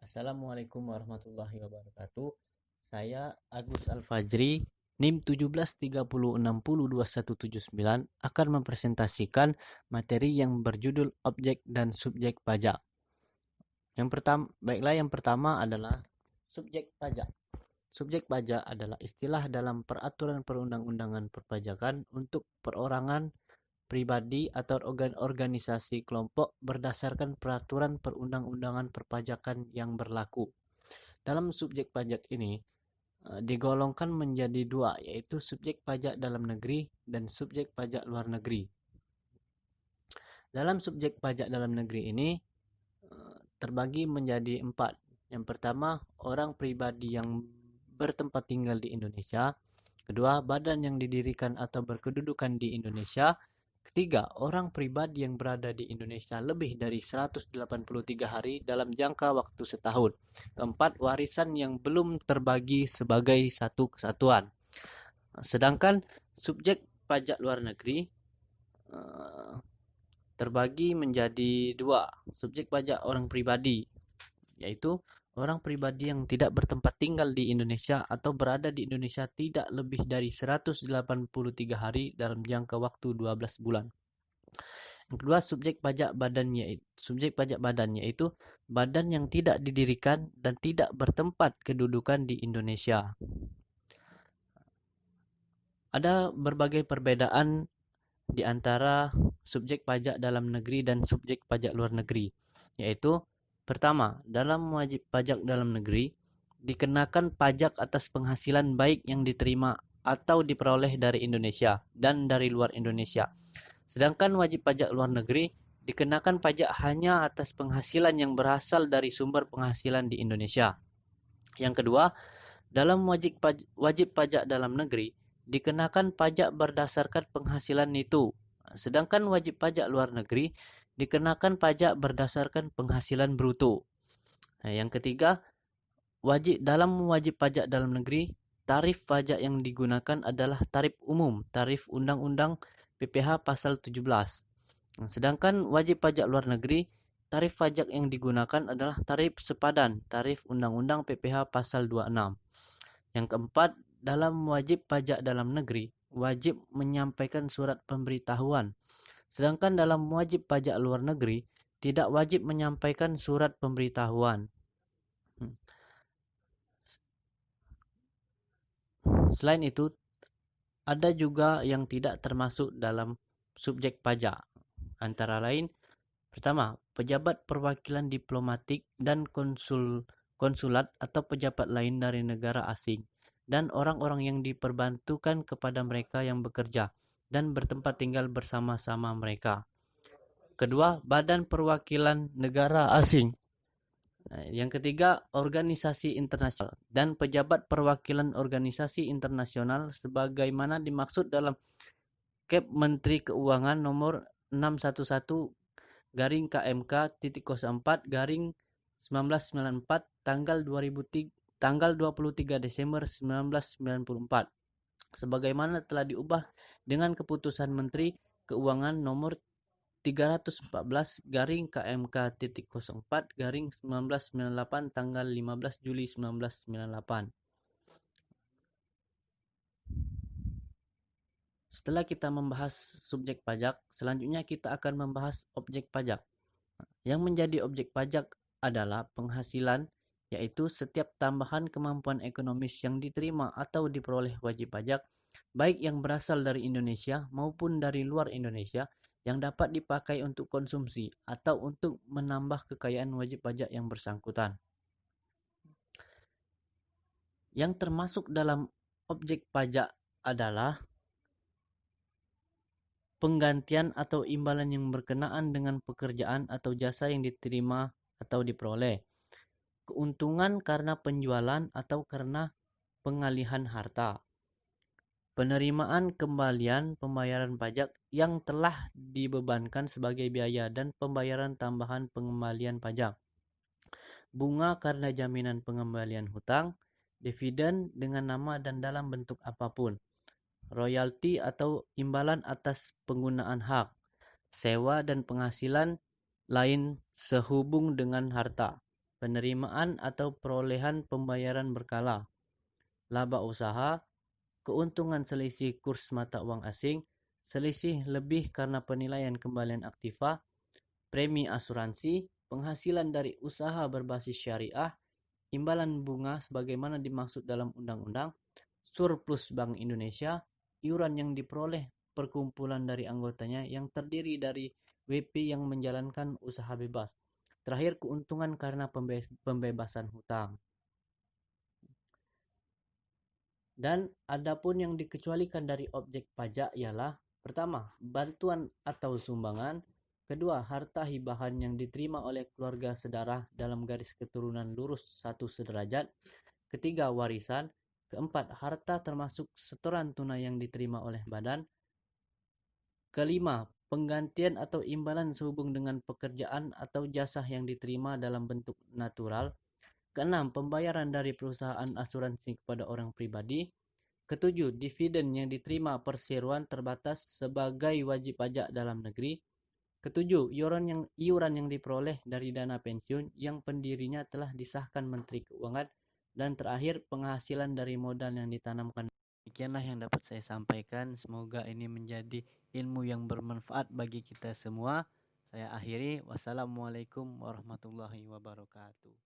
Assalamualaikum warahmatullahi wabarakatuh. Saya Agus Al-Fajri, NIM 1730602179 akan mempresentasikan materi yang berjudul objek dan subjek pajak. Yang pertama adalah subjek pajak. Subjek pajak adalah istilah dalam peraturan perundang-undangan perpajakan untuk perorangan, pribadi atau organisasi kelompok berdasarkan peraturan perundang-undangan perpajakan yang berlaku. Dalam subjek pajak ini digolongkan menjadi dua, yaitu subjek pajak dalam negeri dan subjek pajak luar negeri. Dalam subjek pajak dalam negeri ini terbagi menjadi 4. Yang pertama, orang pribadi yang bertempat tinggal di Indonesia. Kedua, badan yang didirikan atau berkedudukan di Indonesia. Ketiga, orang pribadi yang berada di Indonesia lebih dari 183 hari dalam jangka waktu setahun. Keempat, warisan yang belum terbagi sebagai satu kesatuan. Sedangkan subjek pajak luar negeri terbagi menjadi 2. Subjek pajak orang pribadi, yaitu orang pribadi yang tidak bertempat tinggal di Indonesia atau berada di Indonesia tidak lebih dari 183 hari dalam jangka waktu 12 bulan. Yang kedua, subjek pajak badan yaitu badan yang tidak didirikan dan tidak bertempat kedudukan di Indonesia. Ada berbagai perbedaan di antara subjek pajak dalam negeri dan subjek pajak luar negeri, yaitu pertama, dalam wajib pajak dalam negeri dikenakan pajak atas penghasilan baik yang diterima atau diperoleh dari Indonesia dan dari luar Indonesia. Sedangkan wajib pajak luar negeri dikenakan pajak hanya atas penghasilan yang berasal dari sumber penghasilan di Indonesia. Yang kedua, dalam wajib pajak dalam negeri dikenakan pajak berdasarkan penghasilan itu. Sedangkan wajib pajak luar negeri dikenakan pajak berdasarkan penghasilan bruto. Yang ketiga, dalam wajib pajak dalam negeri, tarif pajak yang digunakan adalah tarif umum, tarif Undang-Undang PPh pasal 17. Sedangkan wajib pajak luar negeri, tarif pajak yang digunakan adalah tarif sepadan, tarif Undang-Undang PPh pasal 26. Yang keempat, dalam wajib pajak dalam negeri, wajib menyampaikan surat pemberitahuan. Sedangkan dalam wajib pajak luar negeri, tidak wajib menyampaikan surat pemberitahuan. Selain itu, ada juga yang tidak termasuk dalam subjek pajak. Antara lain, pertama, pejabat perwakilan diplomatik dan konsulat atau pejabat lain dari negara asing, dan orang-orang yang diperbantukan kepada mereka yang bekerja dan bertempat tinggal bersama-sama mereka. Kedua, badan perwakilan negara asing. Yang ketiga, organisasi internasional dan pejabat perwakilan organisasi internasional sebagaimana dimaksud dalam Kep Menteri Keuangan nomor 611 KMK.04/1994 tanggal 23 Desember 1994 sebagaimana telah diubah dengan keputusan Menteri Keuangan nomor 314/KMK.04/1998 tanggal 15 Juli 1998. Setelah kita membahas subjek pajak, selanjutnya kita akan membahas objek pajak. Yang menjadi objek pajak adalah penghasilan, yaitu setiap tambahan kemampuan ekonomis yang diterima atau diperoleh wajib pajak, baik yang berasal dari Indonesia maupun dari luar Indonesia, yang dapat dipakai untuk konsumsi atau untuk menambah kekayaan wajib pajak yang bersangkutan. Yang termasuk dalam objek pajak adalah penggantian atau imbalan yang berkenaan dengan pekerjaan atau jasa yang diterima atau diperoleh, keuntungan karena penjualan atau karena pengalihan harta, penerimaan kembalian pembayaran pajak yang telah dibebankan sebagai biaya dan pembayaran tambahan pengembalian pajak, bunga karena jaminan pengembalian hutang, dividen dengan nama dan dalam bentuk apapun, royalti atau imbalan atas penggunaan hak, sewa dan penghasilan lain sehubung dengan harta, penerimaan atau perolehan pembayaran berkala, laba usaha, keuntungan selisih kurs mata uang asing, selisih lebih karena penilaian kembalian aktiva, premi asuransi, penghasilan dari usaha berbasis syariah, imbalan bunga sebagaimana dimaksud dalam undang-undang, surplus Bank Indonesia, iuran yang diperoleh perkumpulan dari anggotanya yang terdiri dari WP yang menjalankan usaha bebas. Terakhir, keuntungan karena pembebasan hutang. Dan adapun yang dikecualikan dari objek pajak ialah pertama, bantuan atau sumbangan, kedua, harta hibahan yang diterima oleh keluarga sedarah dalam garis keturunan lurus satu sederajat, ketiga, warisan, keempat, harta termasuk setoran tunai yang diterima oleh badan, kelima, penggantian atau imbalan sehubung dengan pekerjaan atau jasa yang diterima dalam bentuk natural, keenam, pembayaran dari perusahaan asuransi kepada orang pribadi, ketujuh, dividen yang diterima perseroan terbatas sebagai wajib pajak dalam negeri, ketujuh, iuran yang diperoleh dari dana pensiun yang pendirinya telah disahkan Menteri Keuangan, dan terakhir, penghasilan dari modal yang ditanamkan. Demikianlah yang dapat saya sampaikan. Semoga ini menjadi ilmu yang bermanfaat bagi kita semua. Saya akhiri. Wassalamualaikum warahmatullahi wabarakatuh.